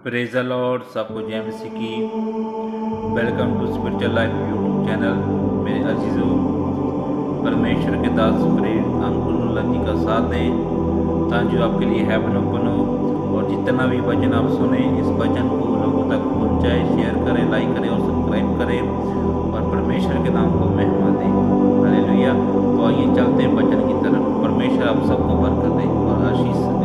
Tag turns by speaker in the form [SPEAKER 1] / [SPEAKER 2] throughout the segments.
[SPEAKER 1] Praise the Lord, सबको जय मसीह की। Welcome to spiritual life YouTube channel. मेरे अजीजों, परमेश्वर के दास प्रेरित अंकुर जी का साथ दें ताकि जो आपके लिए हेवन ओपन हो, और जितना भी वचन आप सुने इस वचन को लोगों तक पहुंचाए, शेयर करें, लाइक करें और सब्सक्राइब करें और परमेश्वर के नाम को महिमा दें। हालेलुया। तो आइए चलते हैं वचन की तरफ। परमेश्वर आप सबको बरकत दे और आशीष दे।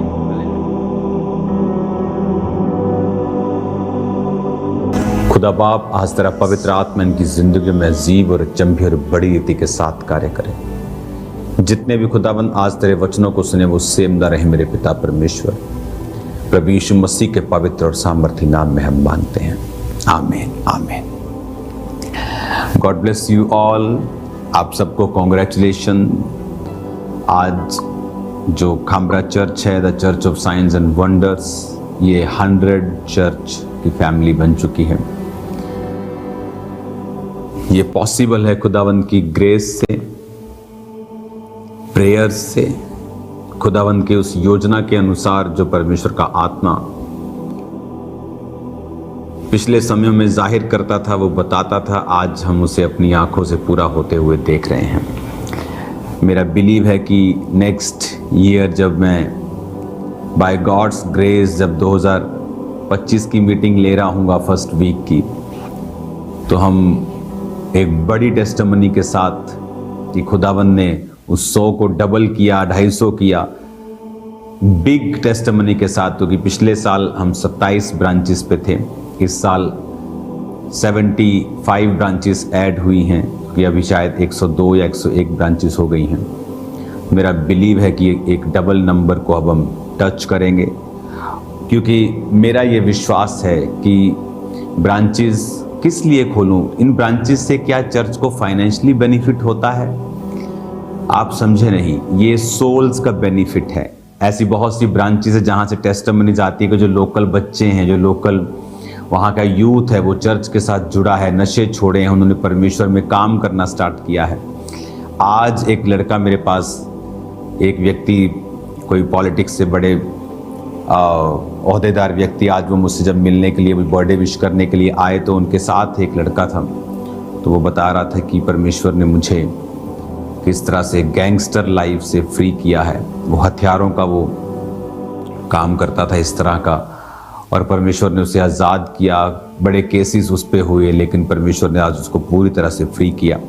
[SPEAKER 2] खुदा बाप आज तेरा पवित्र आत्मा इनकी जिंदगी में अजीब और चंभी और बड़ी रीति के साथ कार्य करे। जितने भी खुदाबंद आज तेरे वचनों को सुने वो सेमदा रहे मेरे पिता परमेश्वर। प्रभु यीशु मसीह के पवित्र और सामर्थी नाम में हम मानते हैं, आमीन आमीन। God bless you all. आप सबको कॉन्ग्रेचुलेशन। आज जो खामरा चर्च है, the church of science and wonders, ये 100 चर्च की फैमिली बन चुकी है। ये पॉसिबल है खुदावंद की ग्रेस से, प्रेयर्स से, खुदावंद के उस योजना के अनुसार जो परमेश्वर का आत्मा पिछले समयों में जाहिर करता था, वो बताता था। आज हम उसे अपनी आंखों से पूरा होते हुए देख रहे हैं। मेरा बिलीव है कि नेक्स्ट ईयर जब मैं बाय गॉड्स ग्रेस जब 2025 की मीटिंग ले रहा हूँगा फर्स्ट वीक की, तो हम एक बड़ी टेस्टिमनी के साथ कि खुदावंद ने उस 100 को डबल किया, 250 किया, बिग टेस्टिमनी के साथ। क्योंकि पिछले साल हम 27 ब्रांचेस पे थे, इस साल 75 ब्रांचेस ऐड हुई हैं, कि अभी शायद 102 या 101 ब्रांचेस हो गई हैं। मेरा बिलीव है कि एक डबल नंबर को अब हम टच करेंगे, क्योंकि मेरा ये विश्वास है कि ब्रांचेस किस लिए खोलूं, इन ब्रांचेस से क्या चर्च को फाइनेंशियली बेनिफिट होता है? आप समझे नहीं, ये सोल्स का बेनिफिट है। ऐसी बहुत सी ब्रांचेस है जहां से टेस्टिमनी जाती है कि जो लोकल बच्चे हैं, जो लोकल वहां का यूथ है, वो चर्च के साथ जुड़ा है, नशे छोड़े हैं, उन्होंने परमेश्वर में काम करना स्टार्ट किया है। आज एक लड़का मेरे पास, एक व्यक्ति, कोई पॉलिटिक्स से बड़े ओहदेदार व्यक्ति, आज वो मुझसे जब मिलने के लिए, बर्थडे विश करने के लिए आए, तो उनके साथ एक लड़का था। तो वो बता रहा था कि परमेश्वर ने मुझे किस तरह से गैंगस्टर लाइफ से फ्री किया है। वो हथियारों का वो काम करता था इस तरह का, और परमेश्वर ने उसे आज़ाद किया। बड़े केसेस उस पर हुए, लेकिन परमेश्वर ने आज उसको पूरी तरह से फ्री किया।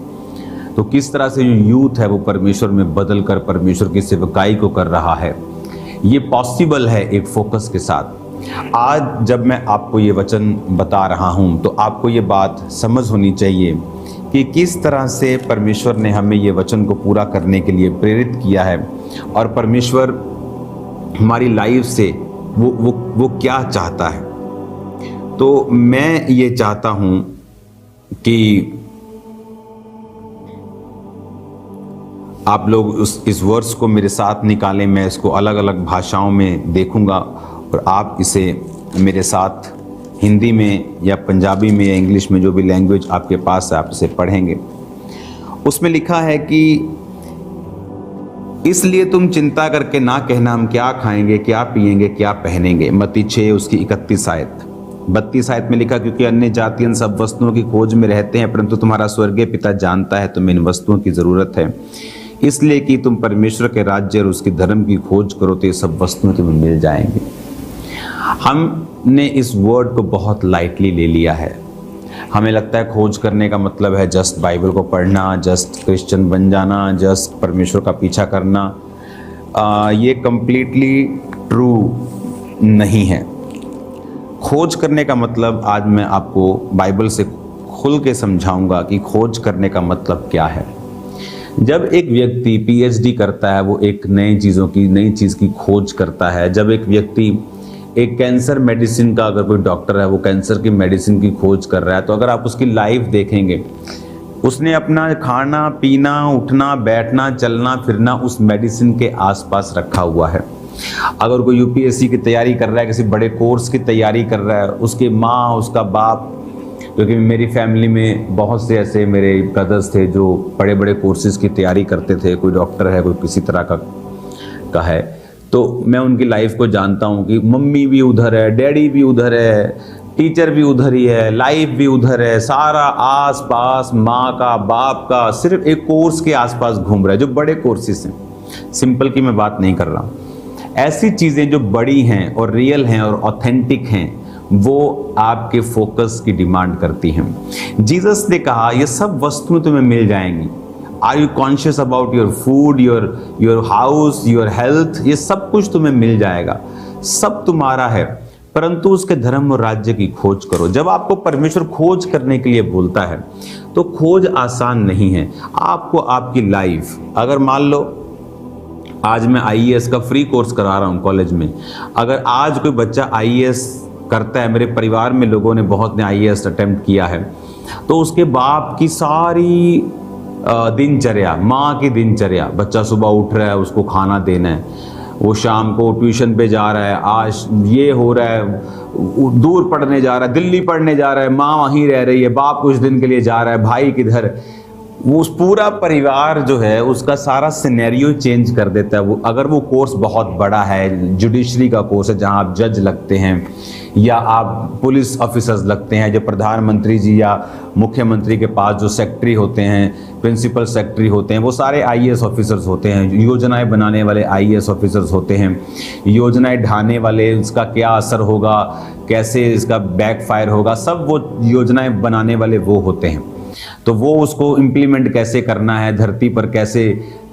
[SPEAKER 2] तो किस तरह से जो यूथ है वो परमेश्वर में बदल कर परमेश्वर की सेवकाई को कर रहा है, ये पॉसिबल है एक फोकस के साथ। आज जब मैं आपको ये वचन बता रहा हूँ तो आपको ये बात समझ होनी चाहिए कि किस तरह से परमेश्वर ने हमें ये वचन को पूरा करने के लिए प्रेरित किया है, और परमेश्वर हमारी लाइफ से वो क्या चाहता है। तो मैं ये चाहता हूँ कि आप लोग इस वर्स को मेरे साथ निकालें। मैं इसको अलग अलग भाषाओं में देखूंगा और आप इसे मेरे साथ हिंदी में या पंजाबी में या इंग्लिश में, जो भी लैंग्वेज आपके पास है, आप इसे पढ़ेंगे। उसमें लिखा है कि इसलिए तुम चिंता करके ना कहना हम क्या खाएंगे, क्या पिएंगे, क्या पहनेंगे। मत्ती 6 उसकी 31 आयत। 32 आयत में लिखा, क्योंकि अन्य जाति इन सब वस्तुओं की खोज में रहते हैं, परंतु तुम्हारा स्वर्गीय पिता जानता है तुम्हें इन वस्तुओं की जरूरत है। इसलिए कि तुम परमेश्वर के राज्य और उसकी धर्म की खोज करो तो ये सब वस्तुएं तुम्हें मिल जाएंगी। हमने इस वर्ड को बहुत लाइटली ले लिया है। हमें लगता है खोज करने का मतलब है जस्ट बाइबल को पढ़ना, जस्ट क्रिश्चियन बन जाना, जस्ट परमेश्वर का पीछा करना। ये कंप्लीटली ट्रू नहीं है। खोज करने का मतलब आज मैं आपको बाइबल से खुल के समझाऊंगा कि खोज करने का मतलब क्या है। जब एक व्यक्ति पीएचडी करता है, वो एक नई चीज़ की खोज करता है। जब एक व्यक्ति एक कैंसर मेडिसिन का, अगर कोई डॉक्टर है, वो कैंसर की मेडिसिन की खोज कर रहा है, तो अगर आप उसकी लाइफ देखेंगे, उसने अपना खाना पीना, उठना बैठना, चलना फिरना उस मेडिसिन के आसपास रखा हुआ है। अगर कोई यूपीएससी की तैयारी कर रहा है, किसी बड़े कोर्स की तैयारी कर रहा है, उसकी माँ, उसका बाप, क्योंकि मेरी फैमिली में बहुत से ऐसे मेरे ब्रदर्स थे जो बड़े बड़े कोर्सेज की तैयारी करते थे। कोई डॉक्टर है, कोई किसी तरह का है, तो मैं उनकी लाइफ को जानता हूँ कि मम्मी भी उधर है, डैडी भी उधर है, टीचर भी उधर ही है, लाइफ भी उधर है, सारा आस पास माँ का बाप का सिर्फ एक कोर्स के आसपास घूम रहा है, जो बड़े कोर्सेस हैं। सिंपल की मैं बात नहीं कर रहा हूँ। ऐसी चीज़ें जो बड़ी हैं और रियल हैं और ऑथेंटिक हैं, वो आपके फोकस की डिमांड करती हैं। जीसस ने कहा ये सब वस्तुएं तुम्हें मिल जाएंगी। Are you conscious about your food, your house, your health? ये सब कुछ तुम्हें मिल जाएगा, सब तुम्हारा है, परंतु उसके धर्म और राज्य की खोज करो। जब आपको परमेश्वर खोज करने के लिए बोलता है तो खोज आसान नहीं है। आपको आपकी लाइफ, अगर मान लो आज मैं आईएएस का फ्री कोर्स करा रहा हूँ कॉलेज में, अगर आज कोई बच्चा आईएएस करता है, मेरे परिवार में लोगों ने बहुत ने आईएएस अटेम्प्ट किया है, तो उसके बाप की सारी दिनचर्या, माँ की दिनचर्या, बच्चा सुबह उठ रहा है, उसको खाना देना है, वो शाम को ट्यूशन पे जा रहा है, आज ये हो रहा है, दूर पढ़ने जा रहा है, दिल्ली पढ़ने जा रहा है, माँ वहीं रह रही है, बाप कुछ दिन के लिए जा रहा है, भाई किधर, वो उस पूरा परिवार जो है उसका सारा सिनेरियो चेंज कर देता है। वो अगर वो कोर्स बहुत बड़ा है, जुडिशरी का कोर्स है जहां आप जज लगते हैं या आप पुलिस ऑफिसर्स लगते हैं, जो प्रधानमंत्री जी या मुख्यमंत्री के पास जो सेक्रेटरी होते हैं, प्रिंसिपल सेक्रेटरी होते हैं, वो सारे आईएएस ऑफिसर्स होते हैं, योजनाएं बनाने वाले आईएएस ऑफिसर्स होते हैं, योजनाएं ढाने वाले, इसका क्या असर होगा, कैसे इसका बैकफायर होगा, सब वो योजनाएं बनाने वाले वो होते हैं। तो वो उसको इम्प्लीमेंट कैसे करना है, धरती पर कैसे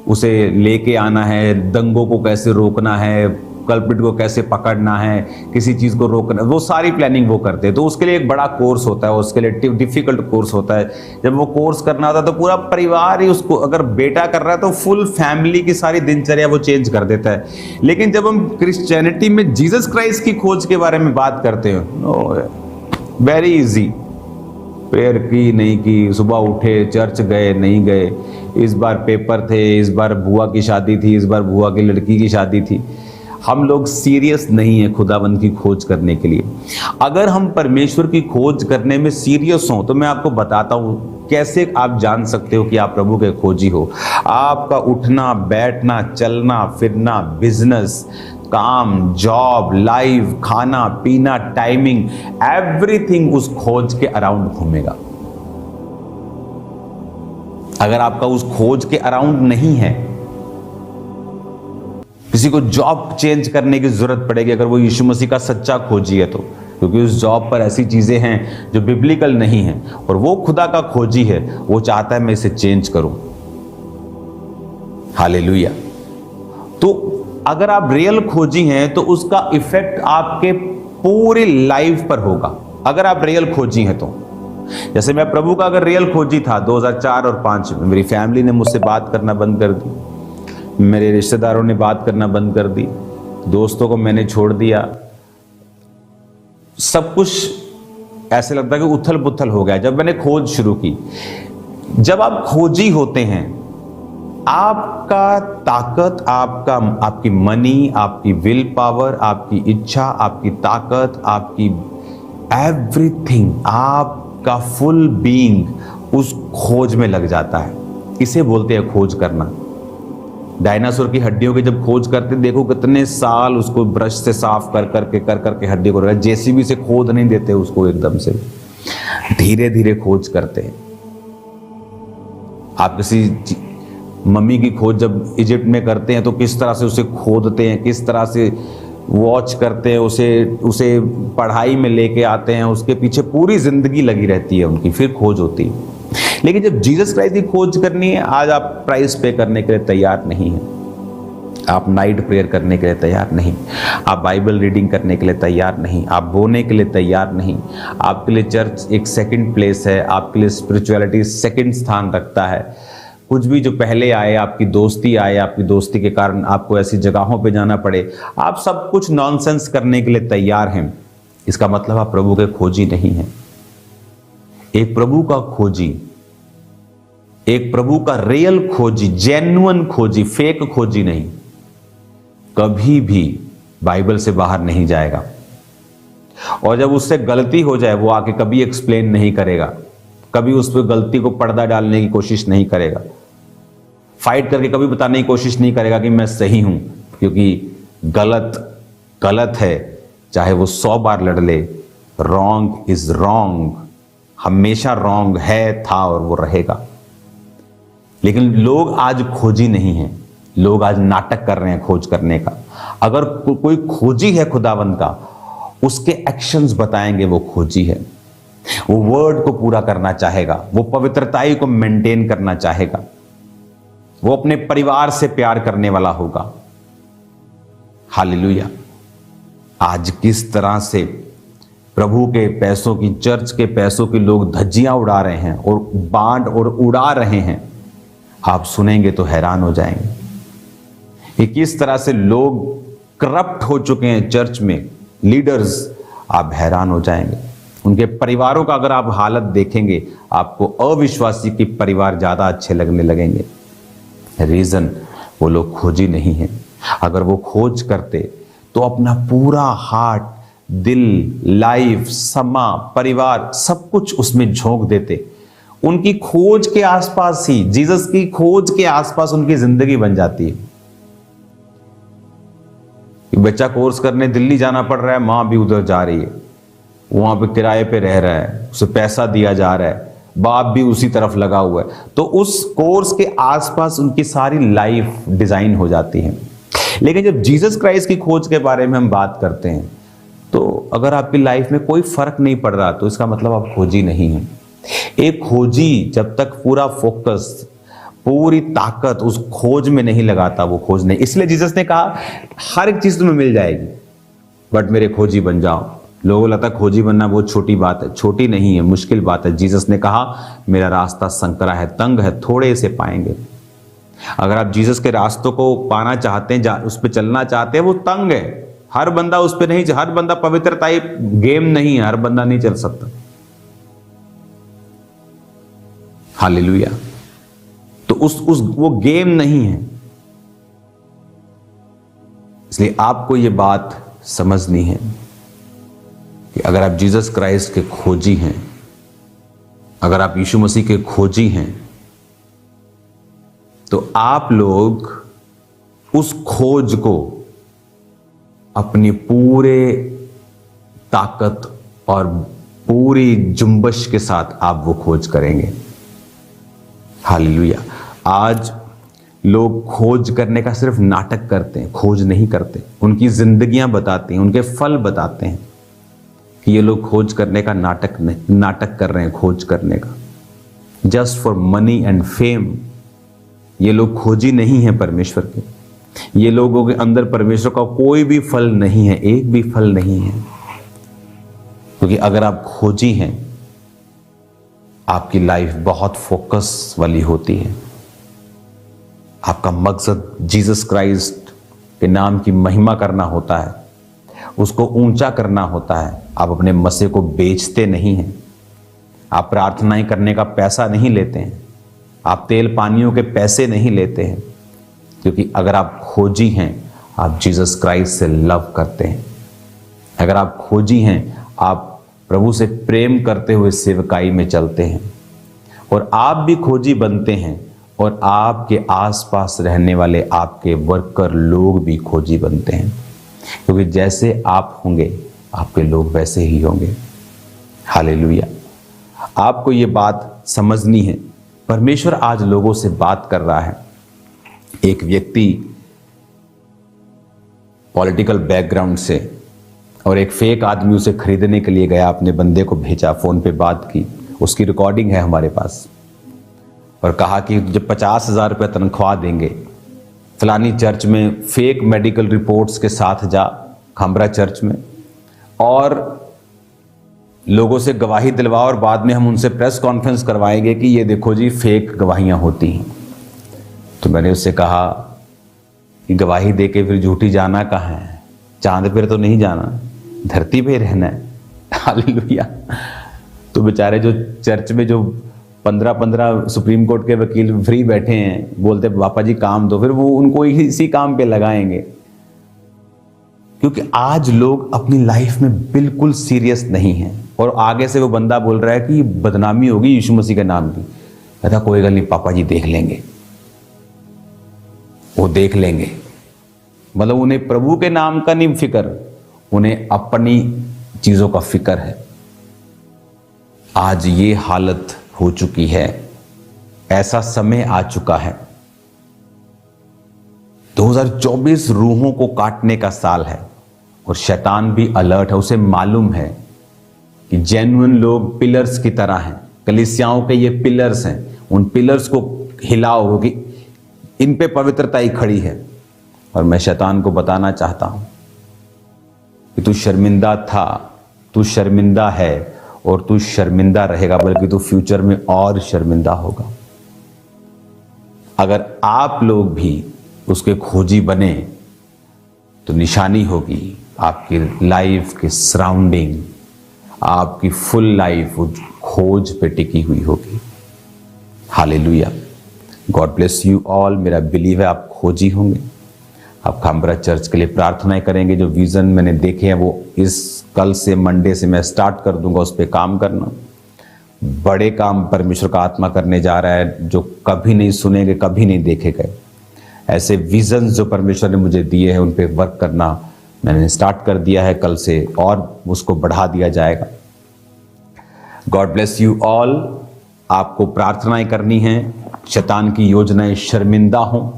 [SPEAKER 2] उसे लेके आना है, दंगों को कैसे रोकना है, कल्प्रिट को कैसे पकड़ना है, किसी चीज़ को रोकना, वो सारी प्लानिंग वो करते हैं। तो उसके लिए एक बड़ा कोर्स होता है, उसके लिए डिफिकल्ट कोर्स होता है। जब वो कोर्स करना होता है तो पूरा परिवार ही उसको, अगर बेटा कर रहा है तो फुल फैमिली की सारी दिनचर्या वो चेंज कर देता है। लेकिन जब हम क्रिश्चियनिटी में जीसस क्राइस्ट की खोज के बारे में बात करते हैं, वेरी इजी, प्रेयर की नहीं की, सुबह उठे, चर्च गए नहीं गए, इस बार पेपर थे, इस बार बुआ की शादी थी, इस बार बुआ की लड़की की शादी थी। हम लोग सीरियस नहीं है खुदाबंद की खोज करने के लिए। अगर हम परमेश्वर की खोज करने में सीरियस हों तो मैं आपको बताता हूँ कैसे आप जान सकते हो कि आप प्रभु के खोजी हो। आपका उठना, बैठना, चलना फिरना, बिजनेस, काम, जॉब, लाइफ, खाना पीना, टाइमिंग, एवरीथिंग उस खोज के अराउंड घूमेगा। अगर आपका उस खोज के अराउंड नहीं है, किसी को जॉब चेंज करने की जरूरत पड़ेगी अगर वो यीशु मसीह का सच्चा खोजी है तो, क्योंकि उस जॉब पर ऐसी चीजें हैं जो बिब्लिकल नहीं हैं, और वो खुदा का खोजी है, वो चाहता है मैं इसे चेंज करूं। हालेलुया। तो अगर आप रियल खोजी हैं तो उसका इफेक्ट आपके पूरी लाइफ पर होगा, अगर आप रियल खोजी हैं तो। जैसे मैं प्रभु का अगर रियल खोजी था 2004 और 5 में, मेरी फैमिली ने मुझसे बात करना बंद कर दी, मेरे रिश्तेदारों ने बात करना बंद कर दी, दोस्तों को मैंने छोड़ दिया, सब कुछ ऐसे लगता है कि उथल पुथल हो गया जब मैंने खोज शुरू की। जब आप खोजी होते हैं, आपका ताकत, आपकी मनी, आपकी विल पावर, आपकी इच्छा, आपकी ताकत, आपकी एवरीथिंग, आपका फुल बीइंग उस खोज में लग जाता है। इसे बोलते हैं खोज करना। डायनासोर की हड्डियों की जब खोज करते, देखो कितने साल उसको ब्रश से साफ कर करके हड्डी को रखा। जेसीबी से खोद नहीं देते उसको, एकदम से धीरे धीरे खोज करते हैं। आप किसी मम्मी की खोज जब इजिप्ट में करते हैं तो किस तरह से उसे खोदते हैं, किस तरह से वॉच करते हैं, उसे पढ़ाई में लेके आते हैं, उसके पीछे पूरी जिंदगी लगी रहती है उनकी, फिर खोज होती है। लेकिन जब जीसस क्राइस्ट की खोज करनी है, आज आप प्राइस पे करने के लिए तैयार नहीं हैं, आप नाइट प्रेयर करने के लिए तैयार नहीं, आप बाइबल रीडिंग करने के लिए तैयार नहीं, आप बोने के लिए तैयार नहीं, आपके लिए चर्च एक सेकंड प्लेस है, आपके लिए स्पिरिचुअलिटी सेकंड स्थान रखता है। कुछ भी जो पहले आए, आपकी दोस्ती आए, आपकी दोस्ती के कारण आपको ऐसी जगहों पे जाना पड़े, आप सब कुछ नॉनसेंस करने के लिए तैयार हैं, इसका मतलब आप प्रभु के खोजी नहीं हैं। एक प्रभु का खोजी, एक प्रभु का रियल खोजी, जेन्युइन खोजी, फेक खोजी नहीं, कभी भी बाइबल से बाहर नहीं जाएगा। और जब उससे गलती हो जाए, वो आके कभी एक्सप्लेन नहीं करेगा, कभी उस पर गलती को पर्दा डालने की कोशिश नहीं करेगा, फाइट करके कभी बताने की कोशिश नहीं करेगा कि मैं सही हूं, क्योंकि गलत गलत है, चाहे वो 100 बार लड़ ले। रॉन्ग इज रॉन्ग, हमेशा रॉन्ग है, था और वो रहेगा। लेकिन लोग आज खोजी नहीं हैं, लोग आज नाटक कर रहे हैं खोज करने का। अगर कोई खोजी है खुदावंद का, उसके एक्शंस बताएंगे वो खोजी है। वो वर्ड को पूरा करना चाहेगा, वो पवित्रताई को मेंटेन करना चाहेगा, वो अपने परिवार से प्यार करने वाला होगा। हालेलुया। आज किस तरह से प्रभु के पैसों की, चर्च के पैसों की लोग धज्जियां उड़ा रहे हैं और बांट और उड़ा रहे हैं, आप सुनेंगे तो हैरान हो जाएंगे कि किस तरह से लोग करप्ट हो चुके हैं चर्च में, लीडर्स, आप हैरान हो जाएंगे। उनके परिवारों का अगर आप हालत देखेंगे, आपको अविश्वासी के परिवार ज्यादा अच्छे लगने लगेंगे। रीजन, वो लोग खोजी नहीं है। अगर वो खोज करते तो अपना पूरा हार्ट, दिल, लाइफ, समा, परिवार, सब कुछ उसमें झोंक देते। उनकी खोज के आसपास ही, जीसस की खोज के आसपास उनकी जिंदगी बन जाती है। बच्चा कोर्स करने दिल्ली जाना पड़ रहा है, मां भी उधर जा रही है, वहां पे किराए पे रह रहा है, उसे पैसा दिया जा रहा है, बाप भी उसी तरफ लगा हुआ है, तो उस कोर्स के आसपास उनकी सारी लाइफ डिजाइन हो जाती है। लेकिन जब जीसस क्राइस्ट की खोज के बारे में हम बात करते हैं, तो अगर आपकी लाइफ में कोई फर्क नहीं पड़ रहा, तो इसका मतलब आप खोजी नहीं हैं। एक खोजी जब तक पूरा फोकस, पूरी ताकत उस खोज में नहीं लगाता, वो खोज नहीं। इसलिए जीसस ने कहा हर एक चीज तुम्हें मिल जाएगी, बट मेरे खोजी बन जाओ। लोगों को लगता है खोजी बनना बहुत छोटी बात है, छोटी नहीं है, मुश्किल बात है। जीसस ने कहा मेरा रास्ता संकरा है, तंग है, थोड़े से पाएंगे। अगर आप जीसस के रास्तों को पाना चाहते हैं, उस पर चलना चाहते हैं, वो तंग है। हर बंदा उस पर नहीं, हर बंदा पवित्रता गेम नहीं है, हर बंदा नहीं चल सकता। हालेलुया। तो वो गेम नहीं है। इसलिए आपको ये बात समझनी है कि अगर आप जीसस क्राइस्ट के खोजी हैं, अगर आप यीशु मसीह के खोजी हैं, तो आप लोग उस खोज को अपनी पूरे ताकत और पूरी जुम्बश के साथ आप वो खोज करेंगे। हालेलुया। आज लोग खोज करने का सिर्फ नाटक करते हैं, खोज नहीं करते। उनकी जिंदगियां बताती हैं, उनके फल बताते हैं कि ये लोग खोज करने का नाटक कर रहे हैं, खोज करने का, just for money and fame. ये लोग खोजी नहीं है परमेश्वर के। ये लोगों के अंदर परमेश्वर का कोई भी फल नहीं है, एक भी फल नहीं है। क्योंकि अगर आप खोजी हैं, आपकी लाइफ बहुत फोकस वाली होती है। आपका मकसद जीसस क्राइस्ट के नाम की महिमा करना होता है, उसको ऊंचा करना होता है। आप अपने मसीह को बेचते नहीं हैं। आप प्रार्थनाएं करने का पैसा नहीं लेते हैं, आप तेल पानियों के पैसे नहीं लेते हैं। क्योंकि अगर आप खोजी हैं, आप जीसस क्राइस्ट से लव करते हैं। अगर आप खोजी हैं, आप प्रभु से प्रेम करते हुए सेवकाई में चलते हैं, और आप भी खोजी बनते हैं, और आपके आसपास रहने वाले आपके वर्कर लोग भी खोजी बनते हैं। क्योंकि जैसे आप होंगे, आपके लोग वैसे ही होंगे। हालेलुया। आपको ये बात समझनी है। परमेश्वर आज लोगों से बात कर रहा है। एक व्यक्ति पॉलिटिकल बैकग्राउंड से, और एक फेक आदमी उसे खरीदने के लिए गया, अपने बंदे को भेजा, फोन पे बात की, उसकी रिकॉर्डिंग है हमारे पास, और कहा कि जब 50,000 रुपये तनख्वाह देंगे, फलानी चर्च में फेक मेडिकल रिपोर्ट्स के साथ जा, खंबरा चर्च में, और लोगों से गवाही दिलवा, और बाद में हम उनसे प्रेस कॉन्फ्रेंस करवाएंगे कि ये देखो जी फेक गवाहियां होती हैं। तो मैंने उससे कहा कि गवाही दे के फिर झूठी जाना कहाँ है? चांद पर तो नहीं जाना, धरती पे रहना है। हालेलुया। तो बेचारे जो चर्च में जो 15-15 सुप्रीम कोर्ट के वकील फ्री बैठे हैं, बोलते पापा जी काम दो, फिर वो उनको इसी काम पे लगाएंगे। क्योंकि आज लोग अपनी लाइफ में बिल्कुल सीरियस नहीं हैं, और आगे से वो बंदा बोल रहा है कि बदनामी होगी यीशु मसीह के नाम की। कहता कोई गल नहीं पापा जी, देख लेंगे, वो देख लेंगे। मतलब उन्हें प्रभु के नाम का नहीं फिक्र, उन्हें अपनी चीजों का फिक्र है। आज ये हालत हो चुकी है, ऐसा समय आ चुका है। 2024 रूहों को काटने का साल है और शैतान भी अलर्ट है। उसे मालूम है कि जेन्युइन लोग पिलर्स की तरह हैं, कलीसियाओं के ये पिलर्स हैं, उन पिलर्स को हिलाओ कि इन पे पवित्रता ही खड़ी है। और मैं शैतान को बताना चाहता हूं कि तू शर्मिंदा था, तू शर्मिंदा है और तू शर्मिंदा रहेगा, बल्कि तू फ्यूचर में और शर्मिंदा होगा। अगर आप लोग भी उसके खोजी बने तो निशानी होगी आपकी लाइफ की सराउंडिंग, आपकी फुल लाइफ उस खोज पे टिकी हुई होगी। Hallelujah, God bless you all. मेरा बिलीव है आप खोजी होंगे। आप खामबरा चर्च के लिए प्रार्थनाएं करेंगे। जो विजन मैंने देखे हैं वो इस कल से मंडे से मैं स्टार्ट कर दूंगा उस पर काम करना। बड़े काम परमेश्वर का आत्मा करने जा रहा है जो कभी नहीं सुनेंगे, कभी नहीं देखे गए। ऐसे विजन जो परमेश्वर ने मुझे दिए हैं उन पे वर्क करना मैंने स्टार्ट कर दिया है कल से, और उसको बढ़ा दिया जाएगा। God bless you all. आपको प्रार्थनाएं करनी हैं, शैतान की योजनाएं शर्मिंदा हों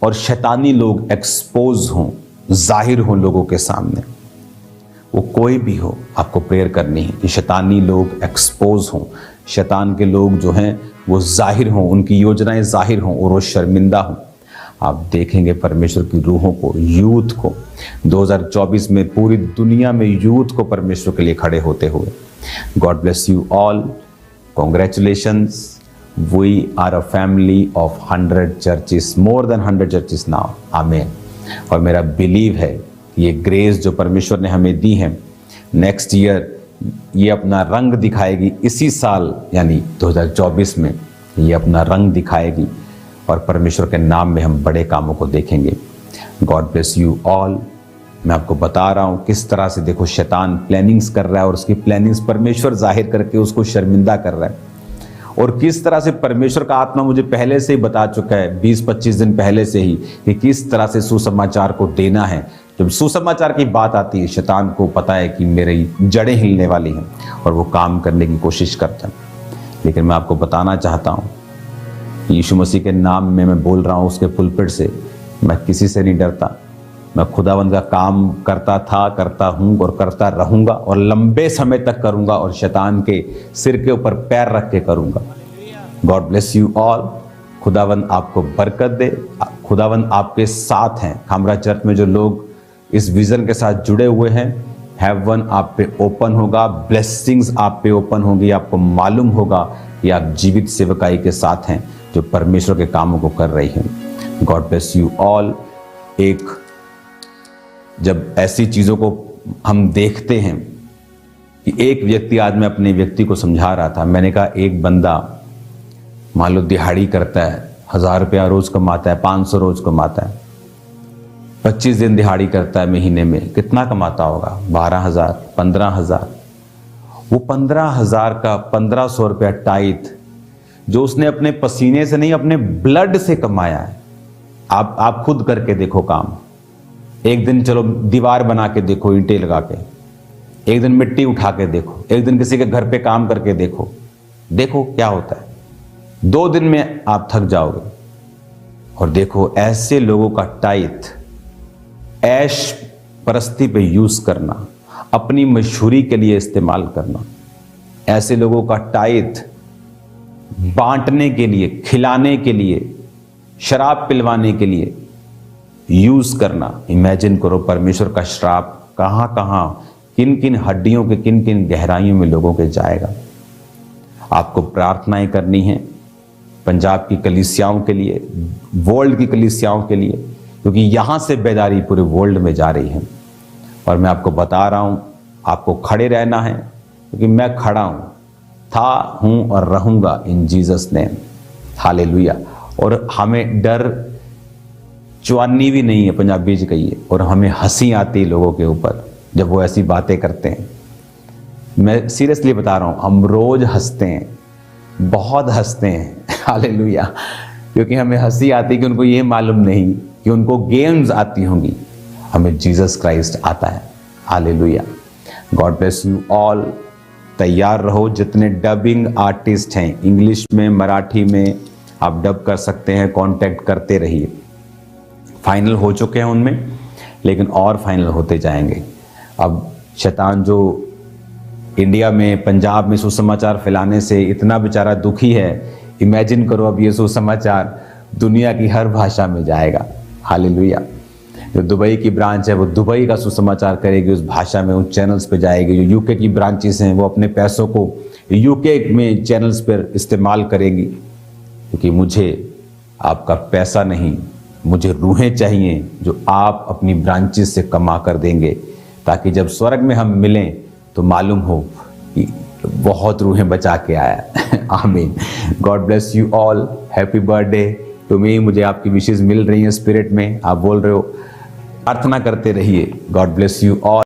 [SPEAKER 2] और शैतानी लोग एक्सपोज हों, जाहिर हों लोगों के सामने। वो कोई भी हो, आपको प्रेयर करनी है कि शैतानी लोग एक्सपोज हों, शैतान के लोग जो हैं वो जाहिर हों, उनकी योजनाएं जाहिर हों और वो शर्मिंदा हों। आप देखेंगे परमेश्वर की रूहों को, यूथ को 2024 में पूरी दुनिया में यूथ को परमेश्वर के लिए खड़े होते हुए। God bless you all, congratulations. We are a family of 100 churches, more than 100 churches now. आमीन। और मेरा बिलीव है कि ये ग्रेस जो परमेश्वर ने हमें दी है, नेक्स्ट ईयर ये अपना रंग दिखाएगी। इसी साल यानी 2024 में ये अपना रंग दिखाएगी और परमेश्वर के नाम में हम बड़े कामों को देखेंगे। God bless you all. मैं आपको बता रहा हूं किस तरह से देखो शैतान प्लानिंग्स कर रहा है और उसकी प्लानिंग्स परमेश्वर जाहिर करके उसको शर्मिंदा कर रहा है, और किस तरह से परमेश्वर का आत्मा मुझे पहले से ही बता चुका है 20-25 दिन पहले से ही कि किस तरह से सुसमाचार को देना है। जब सुसमाचार की बात आती है शैतान को पता है कि मेरी जड़ें हिलने वाली हैं और वो काम करने की कोशिश करता है। लेकिन मैं आपको बताना चाहता हूँ यीशु मसीह के नाम में मैं बोल रहा हूँ उसके पुलपिट से, मैं किसी से नहीं डरता। मैं खुदावंद का काम करता था, करता हूँ और करता रहूंगा और लंबे समय तक करूंगा और शैतान के सिर के ऊपर पैर रख के करूंगा। God bless you all. खुदावंद आपको बरकत दे। खुदावंद आपके साथ हैं। खामरा चर्च में जो लोग इस विजन के साथ जुड़े हुए हैं, हेवन आप पे ओपन होगा, ब्लेसिंग्स आप पे ओपन होगी। आपको मालूम होगा कि आप जीवित सेवकाई के साथ हैं जो परमेश्वर के कामों को कर रही हैं। God bless you all. एक जब ऐसी चीज़ों को हम देखते हैं कि एक व्यक्ति, आज मैं अपने व्यक्ति को समझा रहा था, मैंने कहा एक बंदा मान लो दिहाड़ी करता है, 1000 रुपया रोज कमाता है, 500 रोज कमाता है, 25 दिन दिहाड़ी करता है महीने में, कितना कमाता होगा? 12,000, 15,000। वो 15,000 का 1,500 रुपया टाइट जो उसने अपने पसीने से नहीं, अपने ब्लड से कमाया है। आप खुद करके देखो काम। एक दिन चलो दीवार बना के देखो ईंटें लगा के, एक दिन मिट्टी उठा के देखो, एक दिन किसी के घर पे काम करके देखो, देखो क्या होता है। 2 दिन में आप थक जाओगे। और देखो ऐसे लोगों का टाइट ऐश परस्ती पे यूज करना, अपनी मशहूरी के लिए इस्तेमाल करना, ऐसे लोगों का टाइट बांटने के लिए, खिलाने के लिए, शराब पिलवाने के लिए यूज करना। इमेजिन करो परमेश्वर का श्राप कहां कहां, किन किन हड्डियों के किन किन गहराइयों में लोगों के जाएगा। आपको प्रार्थनाएं करनी है पंजाब की कलीसियाओं के लिए, वर्ल्ड की कलीसियाओं के लिए, क्योंकि यहां से बेदारी पूरे वर्ल्ड में जा रही है। और मैं आपको बता रहा हूं आपको खड़े रहना है, क्योंकि मैं खड़ा हूं, था, हूं और रहूंगा इन जीसस नेम। हालेलुया। और हमें डर चुआनी भी नहीं है, पंजाबी जी कहिए, और हमें हंसी आती है लोगों के ऊपर जब वो ऐसी बातें करते हैं। मैं सीरियसली बता रहा हूं, हम रोज हंसते हैं, बहुत हंसते हैं। हालेलुया। क्योंकि हमें हंसी आती है कि उनको ये मालूम नहीं कि उनको गेम्स आती होंगी, हमें जीसस क्राइस्ट आता है। Hallelujah. God bless you all. तैयार रहो, जितने डबिंग आर्टिस्ट हैं इंग्लिश में, मराठी में, आप डब कर सकते हैं, कांटेक्ट करते रहिए। फाइनल हो चुके हैं उनमें, लेकिन और फाइनल होते जाएंगे। अब शैतान जो इंडिया में, पंजाब में सुसमाचार फैलाने से इतना बेचारा दुखी है, इमेजिन करो अब ये सुसमाचार दुनिया की हर भाषा में जाएगा। हालेलुया। जो दुबई की ब्रांच है वो दुबई का सुसमाचार करेगी, उस भाषा में, उस चैनल्स पे जाएगी। जो यूके की ब्रांचेस हैं वो अपने पैसों को यूके में चैनल्स पर इस्तेमाल करेगी, क्योंकि मुझे आपका पैसा नहीं, मुझे रूहें चाहिए जो आप अपनी ब्रांचेस से कमा कर देंगे, ताकि जब स्वर्ग में हम मिलें तो मालूम हो कि बहुत रूहें बचा के आया। आमीन। God bless you all. Happy birthday to me. मुझे आपकी विशेष मिल रही हैं स्पिरिट में, आप बोल रहे हो। प्रार्थना करते रहिए। God bless you all.